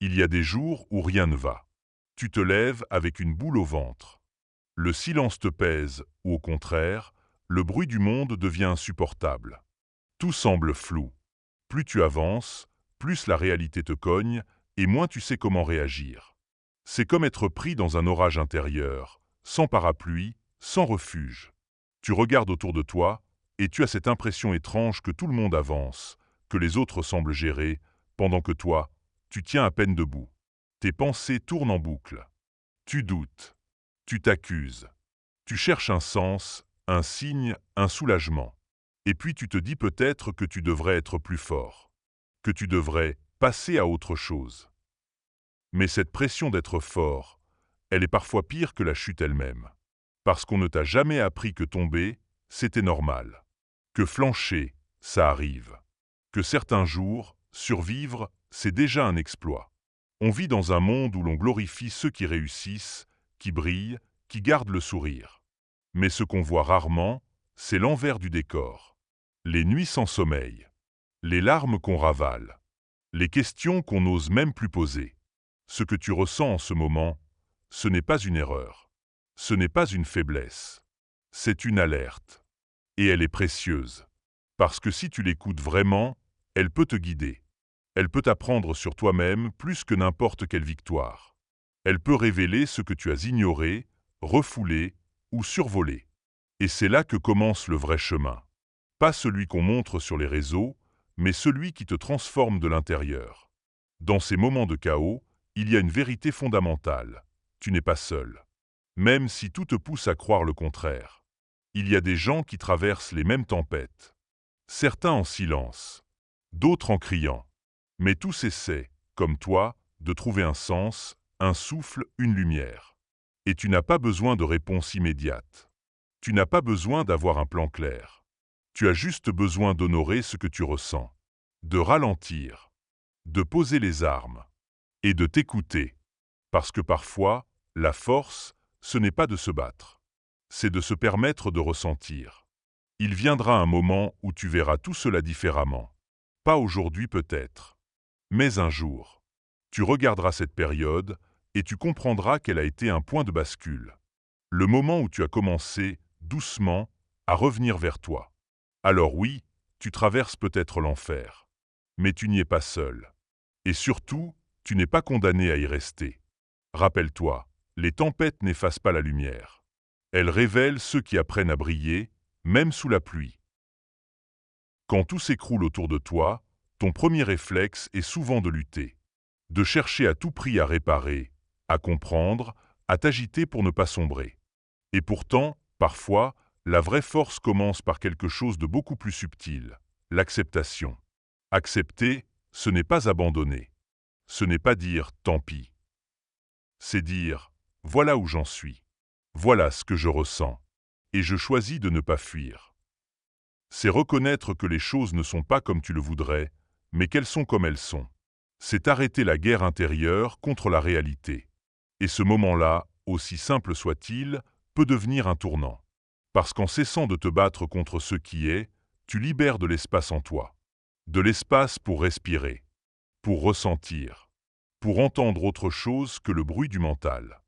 Il y a des jours où rien ne va. Tu te lèves avec une boule au ventre. Le silence te pèse, ou au contraire, le bruit du monde devient insupportable. Tout semble flou. Plus tu avances, plus la réalité te cogne, et moins tu sais comment réagir. C'est comme être pris dans un orage intérieur, sans parapluie, sans refuge. Tu regardes autour de toi, et tu as cette impression étrange que tout le monde avance, que les autres semblent gérer, pendant que toi, tu tiens à peine debout. Tes pensées tournent en boucle. Tu doutes. Tu t'accuses. Tu cherches un sens, un signe, un soulagement. Et puis tu te dis peut-être que tu devrais être plus fort, que tu devrais passer à autre chose. Mais cette pression d'être fort, elle est parfois pire que la chute elle-même. Parce qu'on ne t'a jamais appris que tomber, c'était normal. Que flancher, ça arrive. Que certains jours, survivre, c'est déjà un exploit. On vit dans un monde où l'on glorifie ceux qui réussissent, qui brillent, qui gardent le sourire. Mais ce qu'on voit rarement, c'est l'envers du décor. Les nuits sans sommeil, les larmes qu'on ravale, les questions qu'on n'ose même plus poser. Ce que tu ressens en ce moment, ce n'est pas une erreur. Ce n'est pas une faiblesse. C'est une alerte. Et elle est précieuse. Parce que si tu l'écoutes vraiment, elle peut te guider. Elle peut t'apprendre sur toi-même plus que n'importe quelle victoire. Elle peut révéler ce que tu as ignoré, refoulé ou survolé. Et c'est là que commence le vrai chemin. Pas celui qu'on montre sur les réseaux, mais celui qui te transforme de l'intérieur. Dans ces moments de chaos, il y a une vérité fondamentale. Tu n'es pas seul. Même si tout te pousse à croire le contraire. Il y a des gens qui traversent les mêmes tempêtes. Certains en silence, d'autres en criant. Mais tous essaient, comme toi, de trouver un sens, un souffle, une lumière. Et tu n'as pas besoin de réponse immédiate. Tu n'as pas besoin d'avoir un plan clair. Tu as juste besoin d'honorer ce que tu ressens, de ralentir, de poser les armes et de t'écouter. Parce que parfois, la force, ce n'est pas de se battre, c'est de se permettre de ressentir. Il viendra un moment où tu verras tout cela différemment. Pas aujourd'hui peut-être, mais un jour. Tu regarderas cette période et tu comprendras qu'elle a été un point de bascule. Le moment où tu as commencé, doucement, à revenir vers toi. Alors oui, tu traverses peut-être l'enfer. Mais tu n'y es pas seul. Et surtout, tu n'es pas condamné à y rester. Rappelle-toi, les tempêtes n'effacent pas la lumière. Elles révèlent ceux qui apprennent à briller, même sous la pluie. Quand tout s'écroule autour de toi, ton premier réflexe est souvent de lutter. De chercher à tout prix à réparer, à comprendre, à t'agiter pour ne pas sombrer. Et pourtant, parfois, la vraie force commence par quelque chose de beaucoup plus subtil, l'acceptation. Accepter, ce n'est pas abandonner. Ce n'est pas dire « tant pis ». C'est dire « voilà où j'en suis, voilà ce que je ressens, et je choisis de ne pas fuir ». C'est reconnaître que les choses ne sont pas comme tu le voudrais, mais qu'elles sont comme elles sont. C'est arrêter la guerre intérieure contre la réalité. Et ce moment-là, aussi simple soit-il, peut devenir un tournant. Parce qu'en cessant de te battre contre ce qui est, tu libères de l'espace en toi. De l'espace pour respirer, pour ressentir, pour entendre autre chose que le bruit du mental.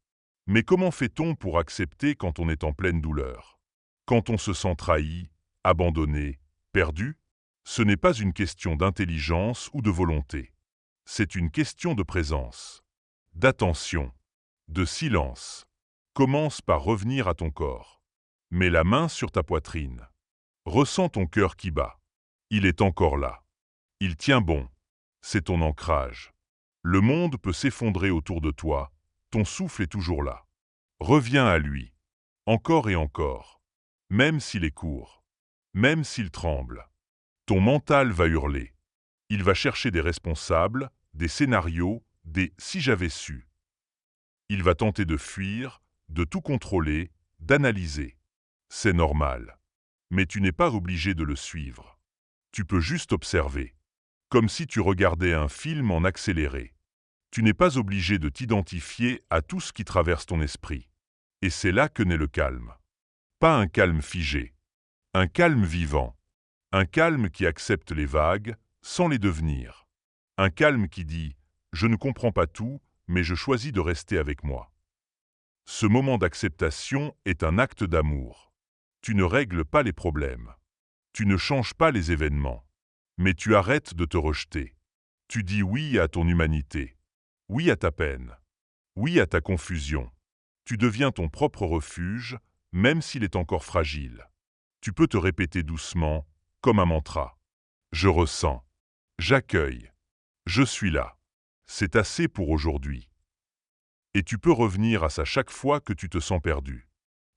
Mais comment fait-on pour accepter quand on est en pleine douleur? Quand on se sent trahi, abandonné, perdu? Ce n'est pas une question d'intelligence ou de volonté. C'est une question de présence, d'attention, de silence. Commence par revenir à ton corps. Mets la main sur ta poitrine. Ressens ton cœur qui bat. Il est encore là. Il tient bon. C'est ton ancrage. Le monde peut s'effondrer autour de toi. Ton souffle est toujours là. Reviens à lui. Encore et encore. Même s'il est court. Même s'il tremble. Ton mental va hurler. Il va chercher des responsables, des scénarios, des « si j'avais su ». Il va tenter de fuir, de tout contrôler, d'analyser. C'est normal. Mais tu n'es pas obligé de le suivre. Tu peux juste observer. Comme si tu regardais un film en accéléré. Tu n'es pas obligé de t'identifier à tout ce qui traverse ton esprit. Et c'est là que naît le calme. Pas un calme figé. Un calme vivant. Un calme qui accepte les vagues, sans les devenir. Un calme qui dit « Je ne comprends pas tout, mais je choisis de rester avec moi. Ce moment d'acceptation est un acte d'amour. Tu ne règles pas les problèmes. Tu ne changes pas les événements. Mais tu arrêtes de te rejeter. Tu dis oui à ton humanité. Oui à ta peine. Oui à ta confusion. Tu deviens ton propre refuge, même s'il est encore fragile. Tu peux te répéter doucement, comme un mantra. Je ressens. J'accueille. Je suis là. C'est assez pour aujourd'hui. Et tu peux revenir à ça chaque fois que tu te sens perdu.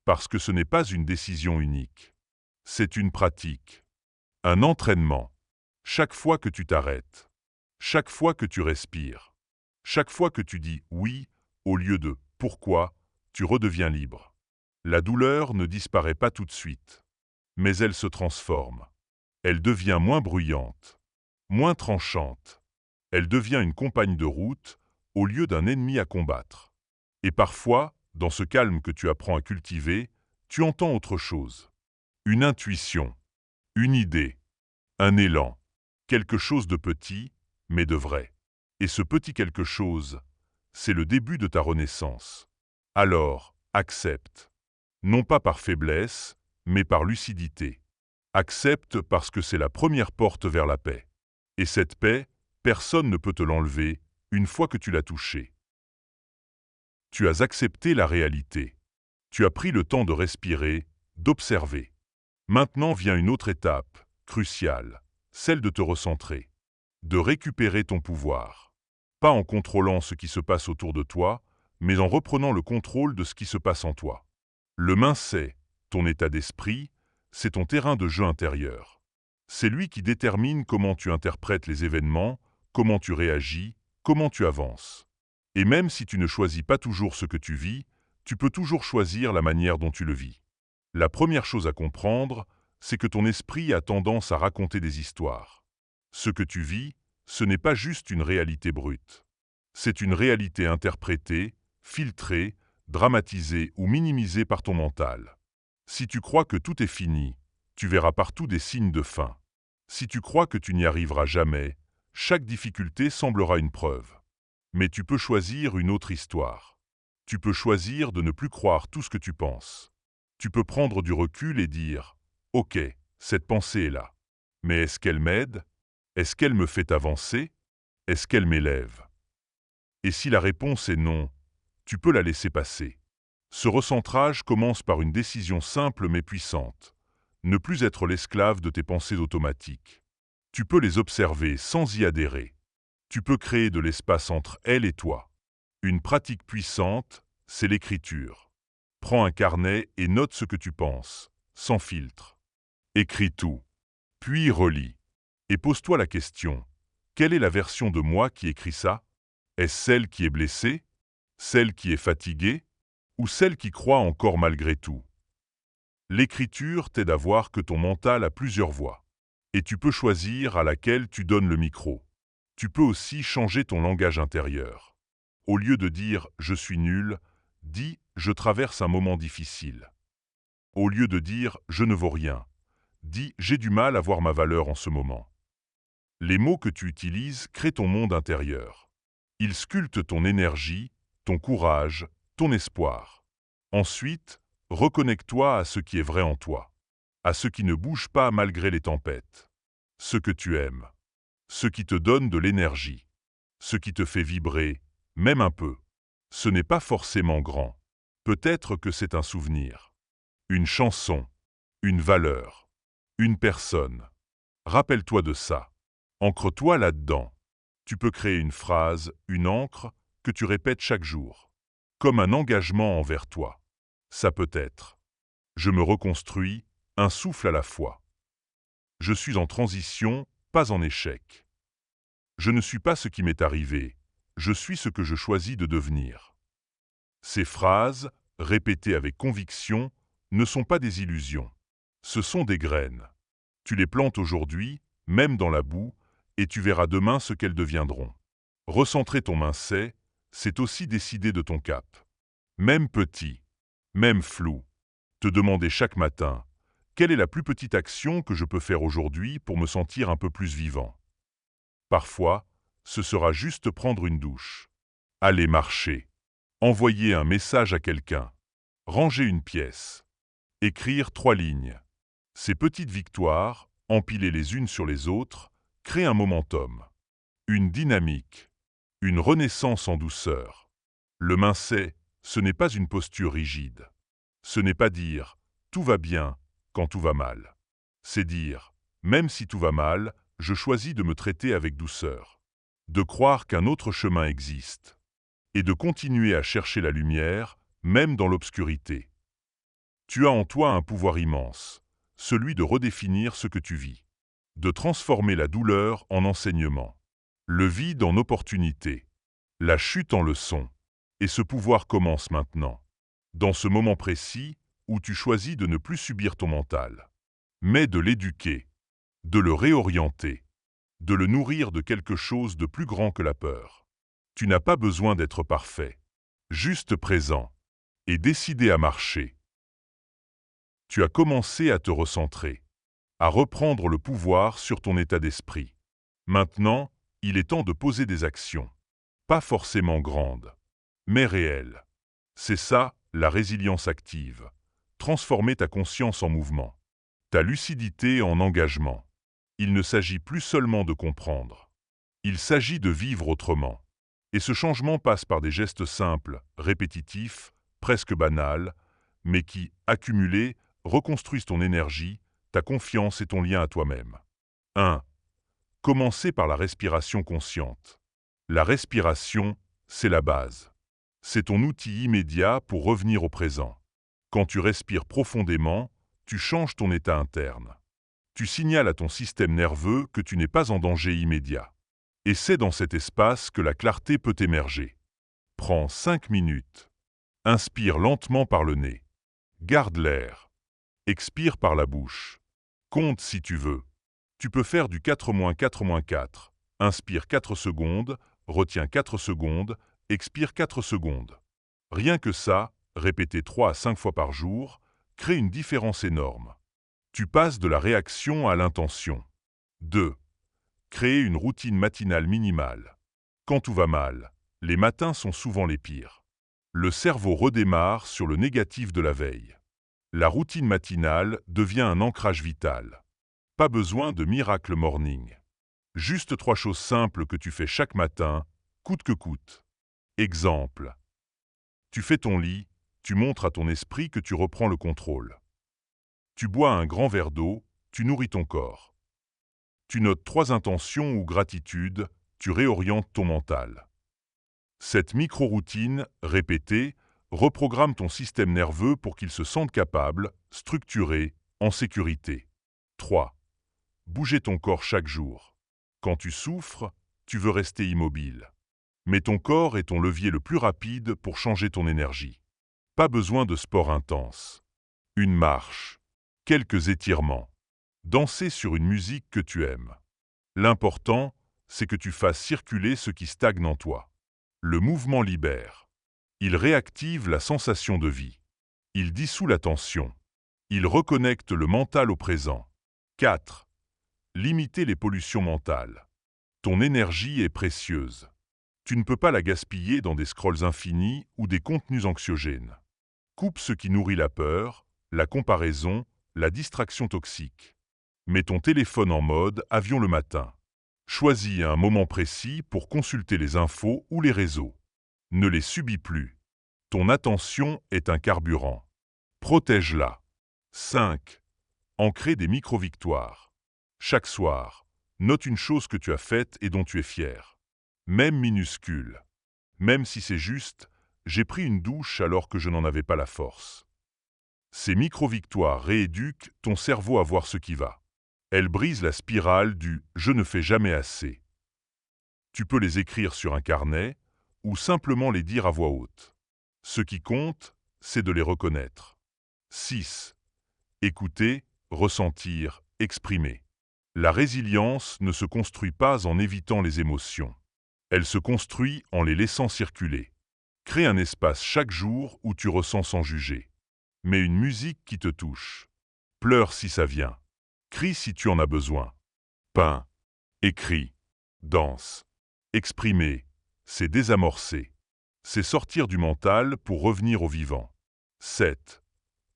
Parce que ce n'est pas une décision unique. C'est une pratique. Un entraînement. Chaque fois que tu t'arrêtes. Chaque fois que tu respires. Chaque fois que tu dis « oui » au lieu de « pourquoi », tu redeviens libre. La douleur ne disparaît pas tout de suite. Mais elle se transforme. Elle devient moins bruyante. Moins tranchante. Elle devient une compagne de route au lieu d'un ennemi à combattre. Et parfois, dans ce calme que tu apprends à cultiver, tu entends autre chose. Une intuition, une idée, un élan, quelque chose de petit, mais de vrai. Et ce petit quelque chose, c'est le début de ta renaissance. Alors, accepte. Non pas par faiblesse, mais par lucidité. Accepte parce que c'est la première porte vers la paix. Et cette paix, personne ne peut te l'enlever une fois que tu l'as touchée. Tu as accepté la réalité. Tu as pris le temps de respirer, d'observer. Maintenant vient une autre étape, cruciale, celle de te recentrer, de récupérer ton pouvoir. Pas en contrôlant ce qui se passe autour de toi, mais en reprenant le contrôle de ce qui se passe en toi. Le mindset, ton état d'esprit, c'est ton terrain de jeu intérieur. C'est lui qui détermine comment tu interprètes les événements, comment tu réagis, comment tu avances. Et même si tu ne choisis pas toujours ce que tu vis, tu peux toujours choisir la manière dont tu le vis. La première chose à comprendre, c'est que ton esprit a tendance à raconter des histoires. Ce que tu vis, ce n'est pas juste une réalité brute. C'est une réalité interprétée, filtrée, dramatisée ou minimisée par ton mental. Si tu crois que tout est fini, tu verras partout des signes de fin. Si tu crois que tu n'y arriveras jamais, chaque difficulté semblera une preuve. Mais tu peux choisir une autre histoire. Tu peux choisir de ne plus croire tout ce que tu penses. Tu peux prendre du recul et dire « Ok, cette pensée est là. Mais est-ce qu'elle m'aide? Est-ce qu'elle me fait avancer? Est-ce qu'elle m'élève ?» Et si la réponse est non, tu peux la laisser passer. Ce recentrage commence par une décision simple mais puissante. Ne plus être l'esclave de tes pensées automatiques. Tu peux les observer sans y adhérer. Tu peux créer de l'espace entre elles et toi. Une pratique puissante, c'est l'écriture. Prends un carnet et note ce que tu penses, sans filtre. Écris tout, puis relis. Et pose-toi la question, quelle est la version de moi qui écrit ça? Est-ce celle qui est blessée? Celle qui est fatiguée? Ou celle qui croit encore malgré tout? L'écriture t'aide à voir que ton mental a plusieurs voix. Et tu peux choisir à laquelle tu donnes le micro. Tu peux aussi changer ton langage intérieur. Au lieu de dire « je suis nul », dis « je traverse un moment difficile ». Au lieu de dire « je ne vaux rien », dis « j'ai du mal à voir ma valeur en ce moment ». Les mots que tu utilises créent ton monde intérieur. Ils sculptent ton énergie, ton courage, ton espoir. Ensuite, reconnecte-toi à ce qui est vrai en toi, à ce qui ne bouge pas malgré les tempêtes, ce que tu aimes. Ce qui te donne de l'énergie, ce qui te fait vibrer, même un peu. Ce n'est pas forcément grand. Peut-être que c'est un souvenir, une chanson, une valeur, une personne. Rappelle-toi de ça. Ancre-toi là-dedans. Tu peux créer une phrase, une ancre, que tu répètes chaque jour, comme un engagement envers toi. Ça peut être « Je me reconstruis, un souffle à la fois. Je suis en transition, pas en échec. Je ne suis pas ce qui m'est arrivé, je suis ce que je choisis de devenir. » Ces phrases, répétées avec conviction, ne sont pas des illusions. Ce sont des graines. Tu les plantes aujourd'hui, même dans la boue, et tu verras demain ce qu'elles deviendront. Recentrer ton mindset, c'est aussi décider de ton cap. Même petit, même flou. Te demander chaque matin, quelle est la plus petite action que je peux faire aujourd'hui pour me sentir un peu plus vivant? Parfois, ce sera juste prendre une douche. Aller marcher. Envoyer un message à quelqu'un. Ranger une pièce. Écrire 3 lignes. Ces petites victoires, empilées les unes sur les autres, créent un momentum. Une dynamique. Une renaissance en douceur. Le mindset, ce n'est pas une posture rigide. Ce n'est pas dire « tout va bien » quand tout va mal. C'est dire « même si tout va mal, je choisis de me traiter avec douceur ». De croire qu'un autre chemin existe. Et de continuer à chercher la lumière, même dans l'obscurité. Tu as en toi un pouvoir immense, celui de redéfinir ce que tu vis. De transformer la douleur en enseignement. Le vide en opportunité. La chute en leçon. Et ce pouvoir commence maintenant. Dans ce moment précis où tu choisis de ne plus subir ton mental, mais de l'éduquer, de le réorienter, de le nourrir de quelque chose de plus grand que la peur. Tu n'as pas besoin d'être parfait, juste présent, et décidé à marcher. Tu as commencé à te recentrer, à reprendre le pouvoir sur ton état d'esprit. Maintenant, il est temps de poser des actions, pas forcément grandes, mais réelles. C'est ça, la résilience active. Transformer ta conscience en mouvement, ta lucidité en engagement. Il ne s'agit plus seulement de comprendre. Il s'agit de vivre autrement. Et ce changement passe par des gestes simples, répétitifs, presque banals, mais qui, accumulés, reconstruisent ton énergie, ta confiance et ton lien à toi-même. 1. Commencez par la respiration consciente. La respiration, c'est la base. C'est ton outil immédiat pour revenir au présent. Quand tu respires profondément, tu changes ton état interne. Tu signales à ton système nerveux que tu n'es pas en danger immédiat. Et c'est dans cet espace que la clarté peut émerger. Prends 5 minutes. Inspire lentement par le nez. Garde l'air. Expire par la bouche. Compte si tu veux. Tu peux faire du 4-4-4. Inspire 4 secondes, retiens 4 secondes, expire 4 secondes. Rien que ça, répéter 3 à 5 fois par jour, crée une différence énorme. Tu passes de la réaction à l'intention. 2. Créer une routine matinale minimale. Quand tout va mal, les matins sont souvent les pires. Le cerveau redémarre sur le négatif de la veille. La routine matinale devient un ancrage vital. Pas besoin de miracle morning. Juste 3 choses simples que tu fais chaque matin, coûte que coûte. Exemple. Tu fais ton lit, tu montres à ton esprit que tu reprends le contrôle. Tu bois un grand verre d'eau, tu nourris ton corps. Tu notes 3 intentions ou gratitudes, tu réorientes ton mental. Cette micro-routine, répétée, reprogramme ton système nerveux pour qu'il se sente capable, structuré, en sécurité. 3. Bouger ton corps chaque jour. Quand tu souffres, tu veux rester immobile. Mais ton corps est ton levier le plus rapide pour changer ton énergie. Pas besoin de sport intense. Une marche. Quelques étirements. Danser sur une musique que tu aimes. L'important, c'est que tu fasses circuler ce qui stagne en toi. Le mouvement libère. Il réactive la sensation de vie. Il dissout la tension. Il reconnecte le mental au présent. 4. Limiter les pollutions mentales. Ton énergie est précieuse. Tu ne peux pas la gaspiller dans des scrolls infinis ou des contenus anxiogènes. Coupe ce qui nourrit la peur, la comparaison, la distraction toxique. Mets ton téléphone en mode avion le matin. Choisis un moment précis pour consulter les infos ou les réseaux. Ne les subis plus. Ton attention est un carburant. Protège-la. 5. Ancrer des micro-victoires. Chaque soir, note une chose que tu as faite et dont tu es fier. Même minuscule. Même si c'est juste, j'ai pris une douche alors que je n'en avais pas la force. Ces micro-victoires rééduquent ton cerveau à voir ce qui va. Elles brisent la spirale du « je ne fais jamais assez ». Tu peux les écrire sur un carnet ou simplement les dire à voix haute. Ce qui compte, c'est de les reconnaître. 6. Écouter, ressentir, exprimer. La résilience ne se construit pas en évitant les émotions. Elle se construit en les laissant circuler. Crée un espace chaque jour où tu ressens sans juger. Mets une musique qui te touche. Pleure si ça vient. Crie si tu en as besoin. Peins. Écris. Danse. Exprimer, c'est désamorcer. C'est sortir du mental pour revenir au vivant. 7.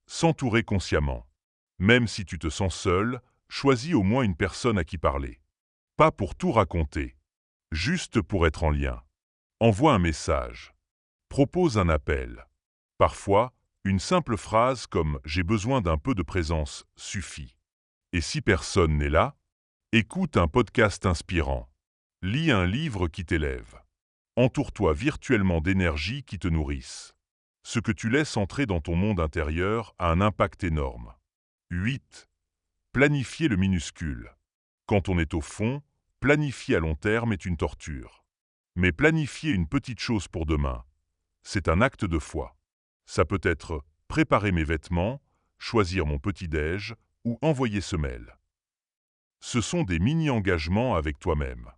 S'entourer consciemment. Même si tu te sens seul, choisis au moins une personne à qui parler. Pas pour tout raconter, juste pour être en lien. Envoie un message. Propose un appel. Parfois, une simple phrase comme « j'ai besoin d'un peu de présence » suffit. Et si personne n'est là, écoute un podcast inspirant. Lis un livre qui t'élève. Entoure-toi virtuellement d'énergie qui te nourrissent. Ce que tu laisses entrer dans ton monde intérieur a un impact énorme. 8. Planifier le minuscule. Quand on est au fond, planifier à long terme est une torture. Mais planifier une petite chose pour demain, c'est un acte de foi. Ça peut être préparer mes vêtements, choisir mon petit-déj ou envoyer ce mail. Ce sont des mini-engagements avec toi-même.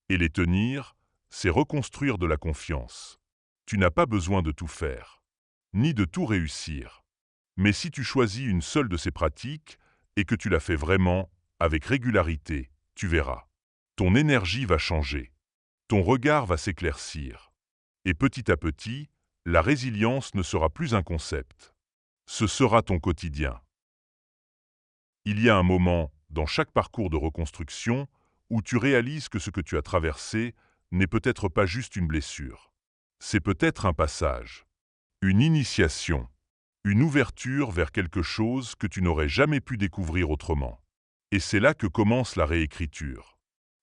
Et les tenir, c'est reconstruire de la confiance. Tu n'as pas besoin de tout faire, ni de tout réussir. Mais si tu choisis une seule de ces pratiques et que tu la fais vraiment, avec régularité, tu verras. Ton énergie va changer. Ton regard va s'éclaircir. Et petit à petit, la résilience ne sera plus un concept. Ce sera ton quotidien. Il y a un moment, dans chaque parcours de reconstruction, où tu réalises que ce que tu as traversé n'est peut-être pas juste une blessure. C'est peut-être un passage, une initiation, une ouverture vers quelque chose que tu n'aurais jamais pu découvrir autrement. Et c'est là que commence la réécriture.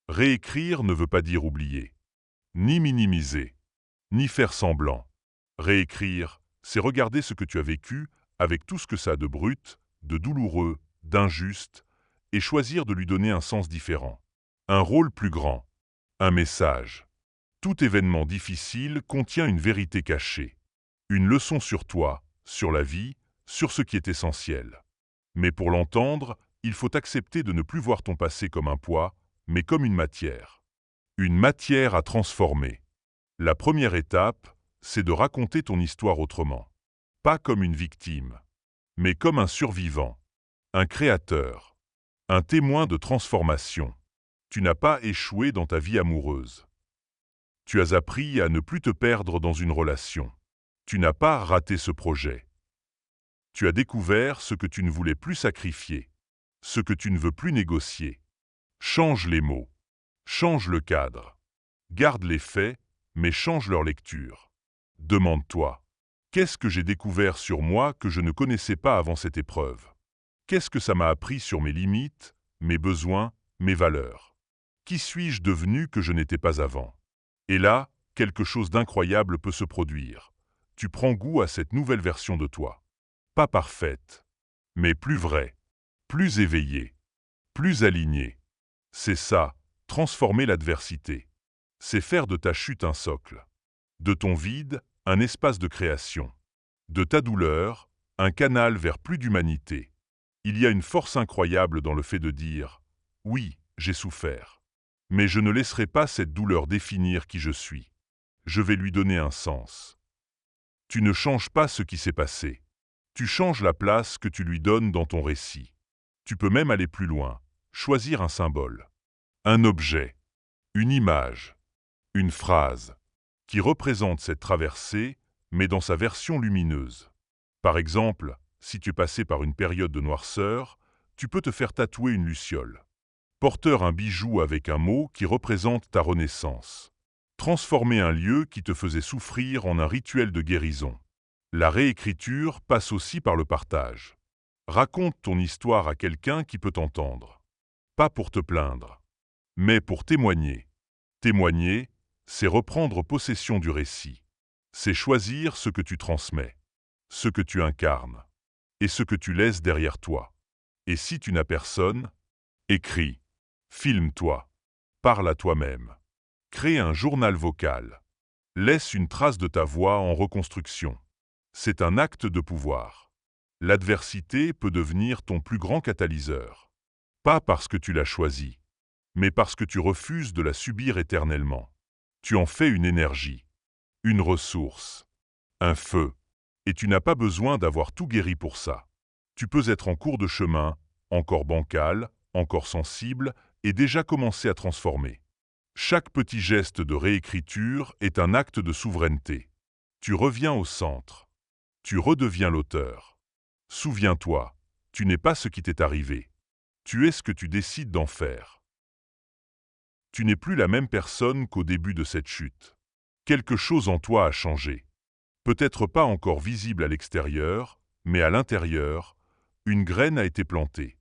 Réécrire ne veut pas dire oublier, ni minimiser, ni faire semblant. Réécrire, c'est regarder ce que tu as vécu avec tout ce que ça a de brut, de douloureux, d'injuste, et choisir de lui donner un sens différent. Un rôle plus grand. Un message. Tout événement difficile contient une vérité cachée. Une leçon sur toi, sur la vie, sur ce qui est essentiel. Mais pour l'entendre, il faut accepter de ne plus voir ton passé comme un poids, mais comme une matière. Une matière à transformer. La première étape, c'est de raconter ton histoire autrement. Pas comme une victime, mais comme un survivant, un créateur, un témoin de transformation. Tu n'as pas échoué dans ta vie amoureuse. Tu as appris à ne plus te perdre dans une relation. Tu n'as pas raté ce projet. Tu as découvert ce que tu ne voulais plus sacrifier, ce que tu ne veux plus négocier. Change les mots, change le cadre. Garde les faits, mais change leur lecture. Demande-toi, qu'est-ce que j'ai découvert sur moi que je ne connaissais pas avant cette épreuve? Qu'est-ce que ça m'a appris sur mes limites, mes besoins, mes valeurs? Qui suis-je devenu que je n'étais pas avant? Et là, quelque chose d'incroyable peut se produire. Tu prends goût à cette nouvelle version de toi. Pas parfaite, mais plus vraie, plus éveillée, plus alignée. C'est ça, transformer l'adversité. C'est faire de ta chute un socle, de ton vide, un espace de création, de ta douleur, un canal vers plus d'humanité. Il y a une force incroyable dans le fait de dire « Oui, j'ai souffert, mais je ne laisserai pas cette douleur définir qui je suis. Je vais lui donner un sens. » Tu ne changes pas ce qui s'est passé. Tu changes la place que tu lui donnes dans ton récit. Tu peux même aller plus loin, choisir un symbole, un objet, une image, une phrase, qui représente cette traversée, mais dans sa version lumineuse. Par exemple, si tu es passé par une période de noirceur, tu peux te faire tatouer une luciole. Porteur un bijou avec un mot qui représente ta renaissance. Transformer un lieu qui te faisait souffrir en un rituel de guérison. La réécriture passe aussi par le partage. Raconte ton histoire à quelqu'un qui peut t'entendre. Pas pour te plaindre, mais pour témoigner. Témoigner, c'est reprendre possession du récit. C'est choisir ce que tu transmets, ce que tu incarnes, et ce que tu laisses derrière toi. Et si tu n'as personne, écris, filme-toi, parle à toi-même. Crée un journal vocal. Laisse une trace de ta voix en reconstruction. C'est un acte de pouvoir. L'adversité peut devenir ton plus grand catalyseur. Pas parce que tu l'as choisi, mais parce que tu refuses de la subir éternellement. Tu en fais une énergie, une ressource, un feu. Et tu n'as pas besoin d'avoir tout guéri pour ça. Tu peux être en cours de chemin, encore bancal, encore sensible, et déjà commencer à transformer. Chaque petit geste de réécriture est un acte de souveraineté. Tu reviens au centre. Tu redeviens l'auteur. Souviens-toi, tu n'es pas ce qui t'est arrivé. Tu es ce que tu décides d'en faire. Tu n'es plus la même personne qu'au début de cette chute. Quelque chose en toi a changé. Peut-être pas encore visible à l'extérieur, mais à l'intérieur, une graine a été plantée.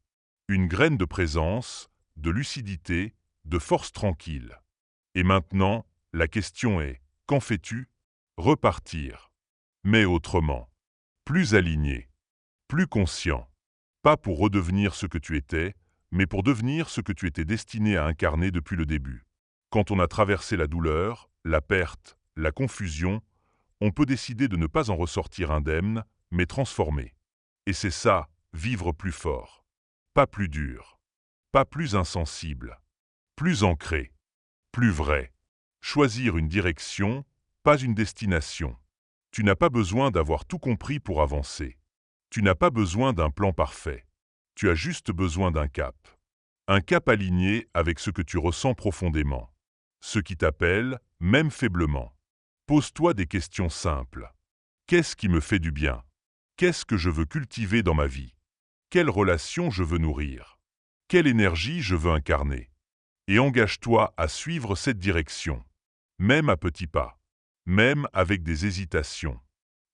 Une graine de présence, de lucidité, de force tranquille. Et maintenant, la question est, qu'en fais-tu? Repartir. Mais autrement. Plus aligné. Plus conscient. Pas pour redevenir ce que tu étais, mais pour devenir ce que tu étais destiné à incarner depuis le début. Quand on a traversé la douleur, la perte, la confusion, on peut décider de ne pas en ressortir indemne, mais transformé. Et c'est ça, vivre plus fort. Pas plus dur. Pas plus insensible. Plus ancré. Plus vrai. Choisir une direction, pas une destination. Tu n'as pas besoin d'avoir tout compris pour avancer. Tu n'as pas besoin d'un plan parfait. Tu as juste besoin d'un cap. Un cap aligné avec ce que tu ressens profondément. Ce qui t'appelle, même faiblement. Pose-toi des questions simples. Qu'est-ce qui me fait du bien? Qu'est-ce que je veux cultiver dans ma vie? Quelle relation je veux nourrir? Quelle énergie je veux incarner? Et engage-toi à suivre cette direction. Même à petits pas. Même avec des hésitations.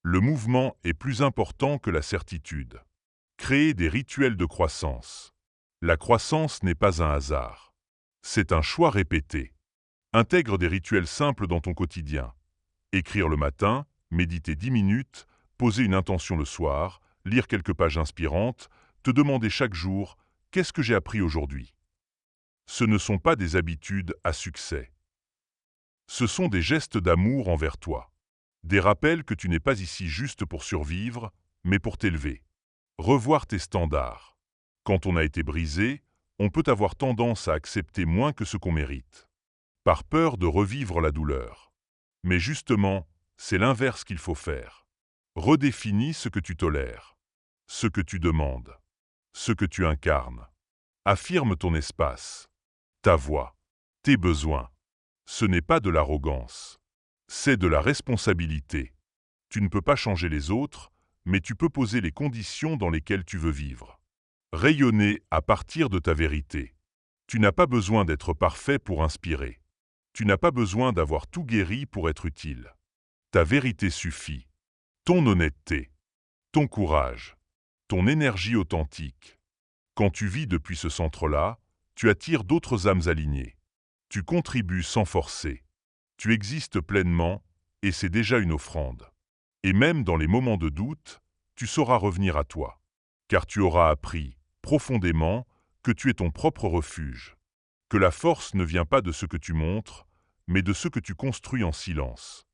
Le mouvement est plus important que la certitude. Créer des rituels de croissance. La croissance n'est pas un hasard. C'est un choix répété. Intègre des rituels simples dans ton quotidien. Écrire le matin, méditer 10 minutes, poser une intention le soir, lire quelques pages inspirantes, te demander chaque jour « Qu'est-ce que j'ai appris aujourd'hui ?» Ce ne sont pas des habitudes à succès. Ce sont des gestes d'amour envers toi. Des rappels que tu n'es pas ici juste pour survivre, mais pour t'élever. Revoir tes standards. Quand on a été brisé, on peut avoir tendance à accepter moins que ce qu'on mérite. Par peur de revivre la douleur. Mais justement, c'est l'inverse qu'il faut faire. Redéfinis ce que tu tolères, ce que tu demandes, ce que tu incarnes. Affirme ton espace, ta voix, tes besoins. Ce n'est pas de l'arrogance, c'est de la responsabilité. Tu ne peux pas changer les autres, mais tu peux poser les conditions dans lesquelles tu veux vivre. Rayonner à partir de ta vérité. Tu n'as pas besoin d'être parfait pour inspirer. Tu n'as pas besoin d'avoir tout guéri pour être utile. Ta vérité suffit. Ton honnêteté, ton courage, ton énergie authentique. Quand tu vis depuis ce centre-là, tu attires d'autres âmes alignées. Tu contribues sans forcer. Tu existes pleinement, et c'est déjà une offrande. Et même dans les moments de doute, tu sauras revenir à toi. Car tu auras appris, profondément, que tu es ton propre refuge. Que la force ne vient pas de ce que tu montres, mais de ce que tu construis en silence.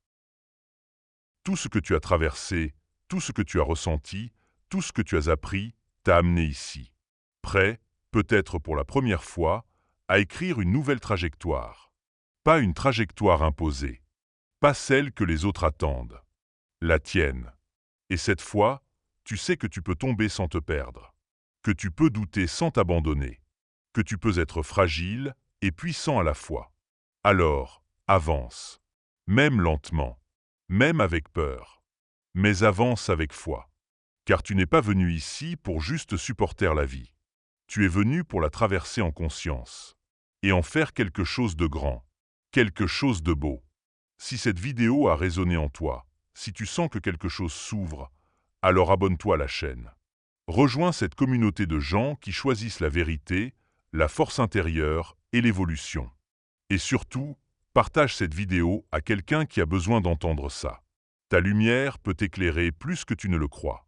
Tout ce que tu as traversé, tout ce que tu as ressenti, tout ce que tu as appris, t'a amené ici. Prêt, peut-être pour la première fois, à écrire une nouvelle trajectoire. Pas une trajectoire imposée. Pas celle que les autres attendent. La tienne. Et cette fois, tu sais que tu peux tomber sans te perdre. Que tu peux douter sans t'abandonner. Que tu peux être fragile et puissant à la fois. Alors, avance. Même lentement. Même avec peur. Mais avance avec foi. Car tu n'es pas venu ici pour juste supporter la vie. Tu es venu pour la traverser en conscience. Et en faire quelque chose de grand. Quelque chose de beau. Si cette vidéo a résonné en toi, si tu sens que quelque chose s'ouvre, alors abonne-toi à la chaîne. Rejoins cette communauté de gens qui choisissent la vérité, la force intérieure et l'évolution. Et surtout, partage cette vidéo à quelqu'un qui a besoin d'entendre ça. Ta lumière peut t'éclairer plus que tu ne le crois.